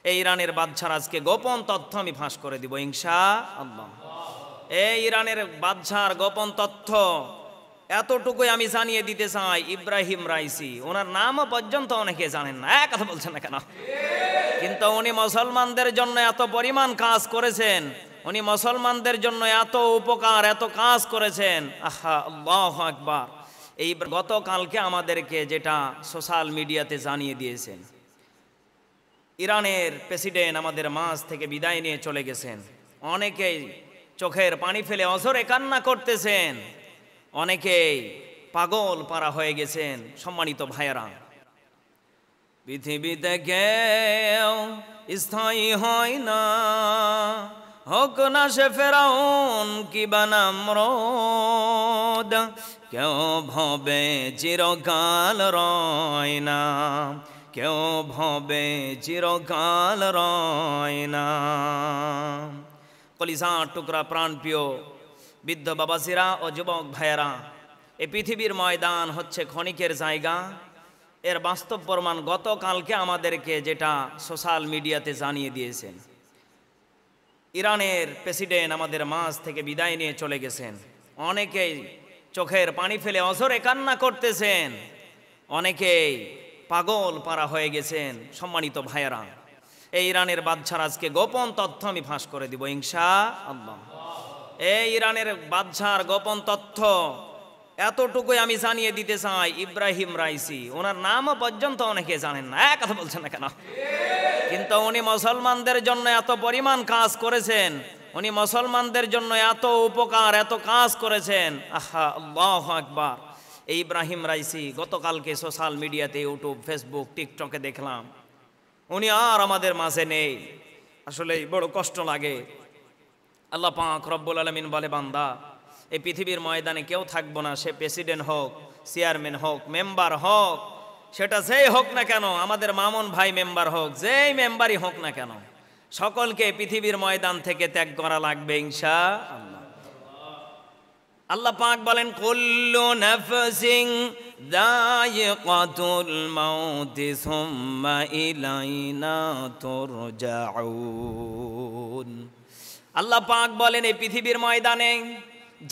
এই ইরানের বাদশার আজকে গোপন তথ্য আমি ফাঁস করে দিব ইনশাআল্লাহ। এই ইরানের বাদশার গোপন তথ্য এতটুকুই আমি জানিয়ে দিতে চাই, ইব্রাহিম রাইসি ওনার নামও পর্যন্ত অনেকে জানেন না। এক কথা বলছেন না কেন? কিন্তু উনি মুসলমানদের জন্য এত পরিমাণ কাজ করেছেন, উনি মুসলমানদের জন্য এত উপকার, এত কাজ করেছেন। আহা, আল্লাহু আকবার। এই গতকালকে আমাদেরকে যেটা সোশ্যাল মিডিয়াতে জানিয়ে দিয়েছেন, ইরানের প্রেসিডেন্ট আমাদের মাঝ থেকে বিদায় নিয়ে চলে গেছেন। অনেকেই চোখের পানি ফেলে অঝরে কান্না করতেছেন, অনেকেই পাগল পারা হয়ে গেছেন। সম্মানিত ভাইয়েরা, পৃথিবীতে কেউ স্থায়ী হয় না, হোক না সে ফেরাউন কিবা নামরদ, কেউ ভবে চিরকাল রয় না, কেউ ভবে চিরকাল রয় না। কলিজার টুকরা প্রাণপ্রিয় বৃদ্ধ বাবাজিরা ও যুবক ভাইয়েরা, এই পৃথিবীর ময়দান হচ্ছে ক্ষণিকের জায়গা। এর বাস্তব প্রমাণ গতকালকে আমাদেরকে যেটা সোশ্যাল মিডিয়াতে জানিয়ে দিয়েছেন, ইরানের প্রেসিডেন্ট আমাদের মাঝ থেকে বিদায় নিয়ে চলে গেছেন। অনেকেই চোখের পানি ফেলে অঝরে কান্না করতেছেন, অনেকেই পাগল পারা হয়ে গেছেন। সম্মানিত ভাইয়েরা, এই ইরানের বাদশার আজকে গোপন তথ্য আমি ফাঁস করে দিব ইনশাআল্লাহ। এই ইরানের বাদশার গোপন তথ্য এতটুকুই আমি জানিয়ে দিতে চাই, ইব্রাহিম রাইসি ওনার নামও পর্যন্ত অনেকে জানেন না। এক কথা বলছেন না কেন? কিন্তু উনি মুসলমানদের জন্য এত পরিমাণ কাজ করেছেন, উনি মুসলমানদের জন্য এত উপকার, এত কাজ করেছেন। আহা, আল্লাহু আকবার। এই ইব্রাহিম রাইসি গতকালকে সোশ্যাল মিডিয়াতে, ইউটিউব, ফেসবুক, টিকটকে দেখলাম উনি আর আমাদের মাঝে নেই। আসলে বড় কষ্ট লাগে। আল্লাহ পাক রব্বুল আলামিন বলে, বান্দা এই পৃথিবীর ময়দানে কেউ থাকবো না, সে প্রেসিডেন্ট হোক, চেয়ারম্যান হোক, মেম্বার হোক, সেটা যেই হোক না কেন, আমাদের মামুন ভাই মেম্বার হোক, যেই মেম্বারই হোক না কেন, সকলকে পৃথিবীর ময়দান থেকে ত্যাগ করা লাগবে ইনশাআল্লাহ। আল্লাহ পাক বলেন, কুল্লু নাফসিন যায়িকাতুল মাউতি সুম্মা ইলাইনা তুরজাউন। আল্লাহ পাক বলেন, এই পৃথিবীর ময়দানে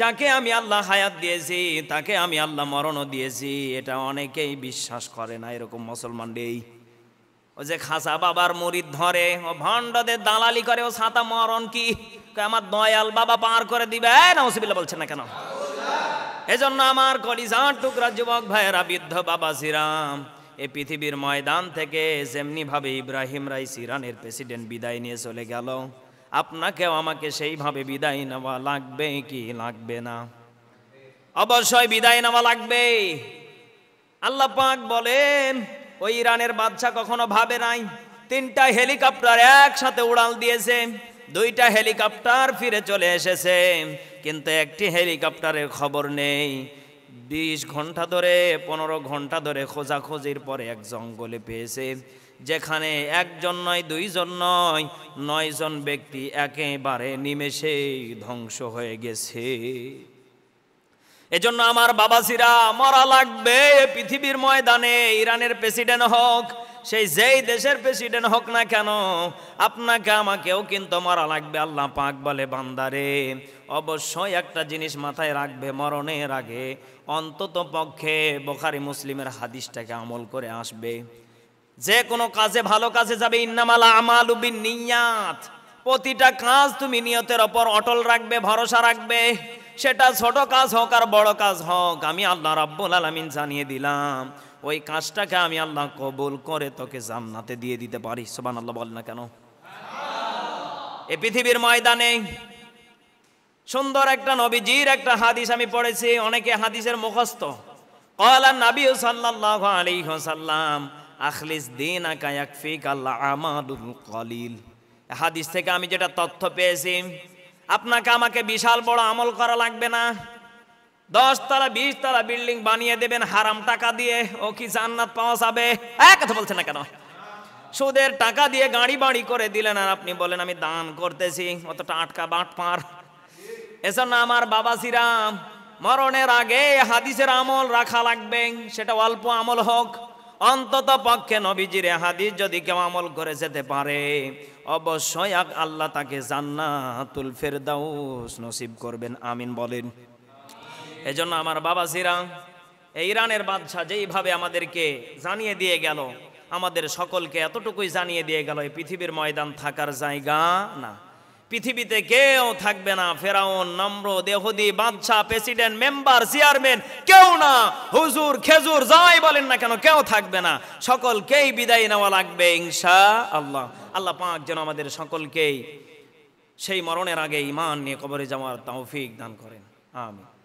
যাকে আমি আল্লাহ হায়াত দিয়েছি, তাকে আমি আল্লাহ মরণও দিয়েছি। এটা অনেকেই বিশ্বাস করে না। এরকম মুসলমান নেই। ও যে খাসা বাবার মুরিদ ধরে, ও ভণ্ডদের দালালি করে, ও ছাতা মরণ কি আমার দয়াল বাবা পার করে দিবে, নাউজুবিল্লাহ বলছেন না কেন? এজন্য আমার কলিজার টুকরা যুবক ভাইয়েরা, বৃদ্ধ বাবাজিরাম, এই পৃথিবীর ময়দান থেকে যেমনি ভাবে ইব্রাহিম রাইসি ইরানের প্রেসিডেন্ট বিদায় নিয়ে চলে গেল, আপনাকেও আমাকে সেইভাবে বিদায় নেওয়া লাগবে কি লাগবে না? অবশ্যই বিদায় নেওয়া লাগবে। আল্লাহ পাক বলেন, ওই ইরানের বাদশা কখনো ভাবে নাই। 3টা হেলিকপ্টার একসাথে উড়াল দিয়েছে, 2টা হেলিকপ্টার ফিরে চলে এসেছে, কিন্তু একটি হেলিকপ্টারের খবর নেই। 20 ঘন্টা ধরে, 15 ঘন্টা ধরে খোঁজাখুঁজির পরে এক জঙ্গলে পেয়েছে, যেখানে একজন নয়, 2 জন নয়, 9 জন ব্যক্তি একেবারে নিমেষেই ধ্বংস হয়ে গেছে। এজন্য আমার বাবাজিরা, মরা লাগবে পৃথিবীর ময়দানে। ইরানের প্রেসিডেন্ট হোক, সেই যেই দেশের প্রেসিডেন্ট হোক না কেন, আপনাকে আমাকেও কিন্তু মরা লাগবে। আল্লাহ পাক বলে, বান্দারে অবশ্যই একটা জিনিস মাথায় রাখবে, মরণের আগে অন্তত পক্ষে বুখারী মুসলিমের হাদিসটাকে আমল করে আসবে। যে কোনো কাজে, ভালো কাজে যাবে, ইন্নামাল আমালু বিন্নিয়াত, প্রতিটা কাজ তুমি নিয়তের ওপর অটল রাখবে, ভরসা রাখবে। সেটা ছোট কাজ হোক আর বড় কাজ হোক, আমি আল্লাহ রাব্বুল আলামিন জানিয়ে দিলাম, ওই কাজটাকে আমি আল্লাহ কবুল করে তোকে জান্নাতে দিয়ে দিতে পারি। সুবহানাল্লাহ বল না কেন? এই পৃথিবীর ময়দানে সুন্দর একটা নবীজির একটা হাদিস আমি পড়েছি, অনেকে হাদিসের মুখস্থ। ক্বালা নবী সাল্লাল্লাহু আলাইহি ওয়াসাল্লাম, আখলিস দীনাকা ইয়াকফিকাল আমালুল কলিল। হাদিস থেকে আমি যেটা তথ্য পেয়েছি, আপনাকে আমাকে বিশাল বড় আমল করা লাগবে না। 10 তলা 20 তলা বিল্ডিং বানিয়ে দেবেন হারাম টাকা দিয়ে, ও কি জান্নাত পাওয়া যাবে? এক কথা বলছেন না কেন? সুদের টাকা দিয়ে গাড়ি বাড়ি করে দিলেন, আর আপনি বলেন আমি দান করতেছি, অত টাটকা বাটপার। এজন্য আমার বাবাজিরা, মরণের আগে হাদিসের আমল রাখা লাগবে। সেটা অল্প আমল হোক, অন্তত পক্ষে নবীজির হাদিস যদি কেউ আমল করে যেতে পারে, অবশ্যই আল্লাহ তাকে জান্নাতুল ফেরদাউস নসিব করবেন। আমিন বলেন। এজন্য আমার বাবাজিরা, এই ইরানের বাদশা যেইভাবে আমাদেরকে জানিয়ে দিয়ে গেল, আমাদের সকলকে এতটুকুই জানিয়ে দিয়ে গেল, এই পৃথিবীর ময়দান থাকার জায়গা না। পৃথিবীতে কেউ থাকবে না। ফেরাউন, নমরুদ, ইহুদি, বাদশা, প্রেসিডেন্ট, মেম্বার, চেয়ারম্যান, কেউ না। হুজুর, খেজুর, যাই বলেন না কেন, কেউ থাকবে না। সকলকেই বিদায় নেওয়া লাগবে ইনশাআল্লাহ। আল্লাহ পাক যেন আমাদের সকলকেই সেই মরণের আগে ঈমান নিয়ে কবরে যাওয়ার তৌফিক দান করেন। আমিন।